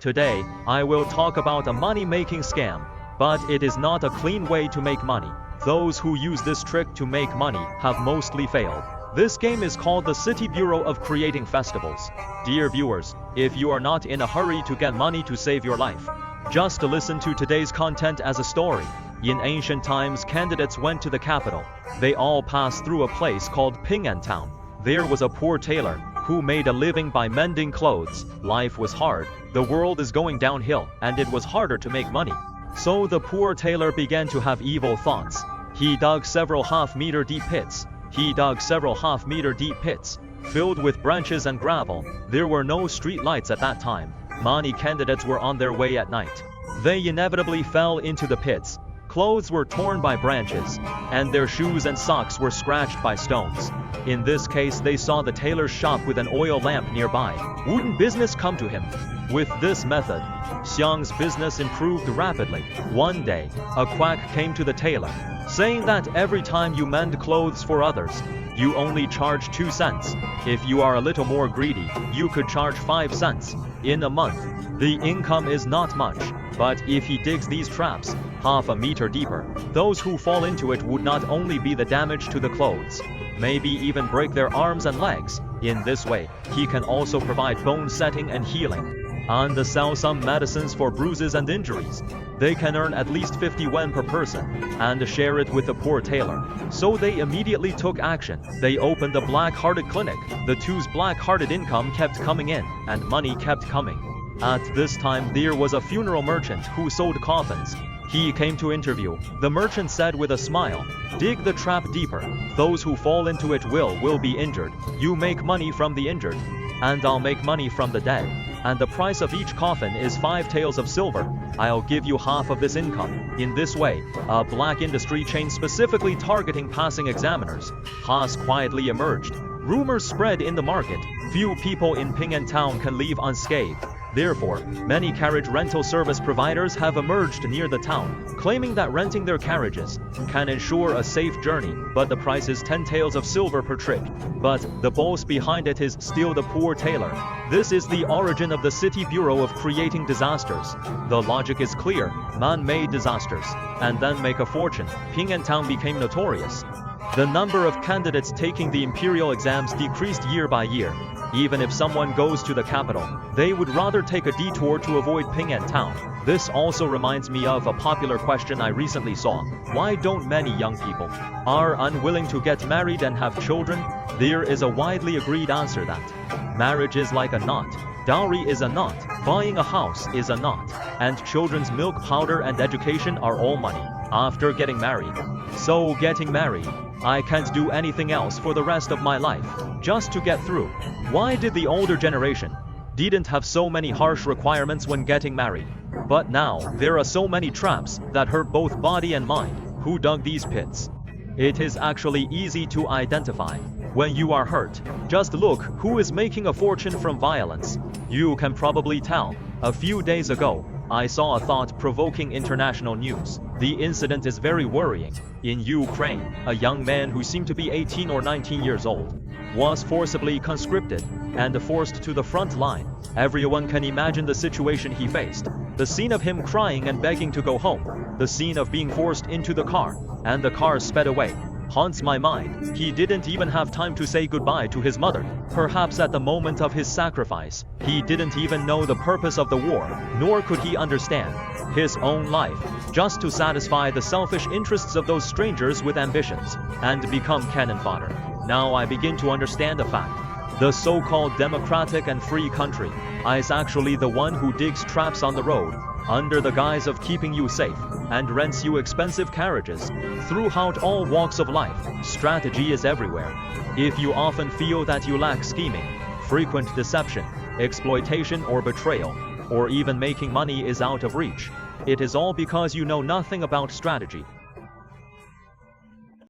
Today, I will talk about a money-making scam, but it is not a clean way to make money. Those who use this trick to make money have mostly failed. This game is called the City Bureau of Creating Festivals. Dear viewers, if you are not in a hurry to get money to save your life, just listen to today's content as a story. In ancient times, candidates went to the capital. They all passed through a place called Ping'an Town. There was a poor tailor who made a living by mending clothes. Life was hard, the world is going downhill, and it was harder to make money. So the poor tailor began to have evil thoughts. He dug several half-meter deep pits. Filled with branches and gravel. There were no street lights at that time. Many candidates were on their way at night. They inevitably fell into the pits. Clothes were torn by branches, and their shoes and socks were scratched by stones. In this case, they saw the tailor's shop with an oil lamp nearby. Wouldn't business come to him? With this method, Xiang's business improved rapidly. One day, a quack came to the tailor, saying that every time you mend clothes for others, you only charge 2 cents. If you are a little more greedy, you could charge 5 cents. In a month, the income is not much, but if he digs these traps half a meter deeper, those who fall into it would not only be the damage to the clothes, maybe even break their arms and legs. In this way, he can also provide bone setting and healing, and sell some medicines for bruises and injuries. They can earn at least 50 yuan per person, and share it with the poor tailor. So they immediately took action. They opened a black-hearted clinic. The two's black-hearted income kept coming in, and money kept coming. At this time, there was a funeral merchant who sold coffins. He came to interview. The merchant said with a smile, "Dig the trap deeper. Those who fall into it will be injured. You make money from the injured, and I'll make money from the dead. And the price of each coffin is 5 taels of silver. I'll give you half of this income." In this way, a black industry chain specifically targeting passing examiners has quietly emerged. Rumors spread in the market. Few people in Ping'an Town can leave unscathed. Therefore, many carriage rental service providers have emerged near the town, claiming that renting their carriages can ensure a safe journey, but the price is 10 taels of silver per trip. But the boss behind it is still the poor tailor. This is the origin of the City Bureau of Creating Disasters. The logic is clear: man-made disasters, and then make a fortune. Ping'an Town became notorious. The number of candidates taking the imperial exams decreased year by year. Even if someone goes to the capital, they would rather take a detour to avoid Ping'an Town. This also reminds me of a popular question I recently saw. Why don't many young people are unwilling to get married and have children? There is a widely agreed answer that marriage is like a knot. Dowry is a knot, buying a house is a knot, and children's milk powder and education are all money after getting married. So getting married, I can't do anything else for the rest of my life, just to get through. Why did the older generation didn't have so many harsh requirements when getting married? But now, there are so many traps that hurt both body and mind. Who dug these pits? It is actually easy to identify. When you are hurt, just look who is making a fortune from violence. You can probably tell. A few days ago, I saw a thought-provoking international news. The incident is very worrying. In Ukraine, a young man who seemed to be 18 or 19 years old was forcibly conscripted and forced to the front line. Everyone can imagine the situation he faced. The scene of him crying and begging to go home. The scene of being forced into the car, and the car sped away, haunts my mind. He didn't even have time to say goodbye to his mother. Perhaps at the moment of his sacrifice, he didn't even know the purpose of the war, nor could he understand his own life, just to satisfy the selfish interests of those strangers with ambitions, and become cannon fodder. Now I begin to understand a fact. The so-called democratic and free country is actually the one who digs traps on the road, under the guise of keeping you safe, and rents you expensive carriages. Throughout all walks of life, strategy is everywhere. If you often feel that you lack scheming, frequent deception, exploitation or betrayal, or even making money is out of reach, it is all because you know nothing about strategy.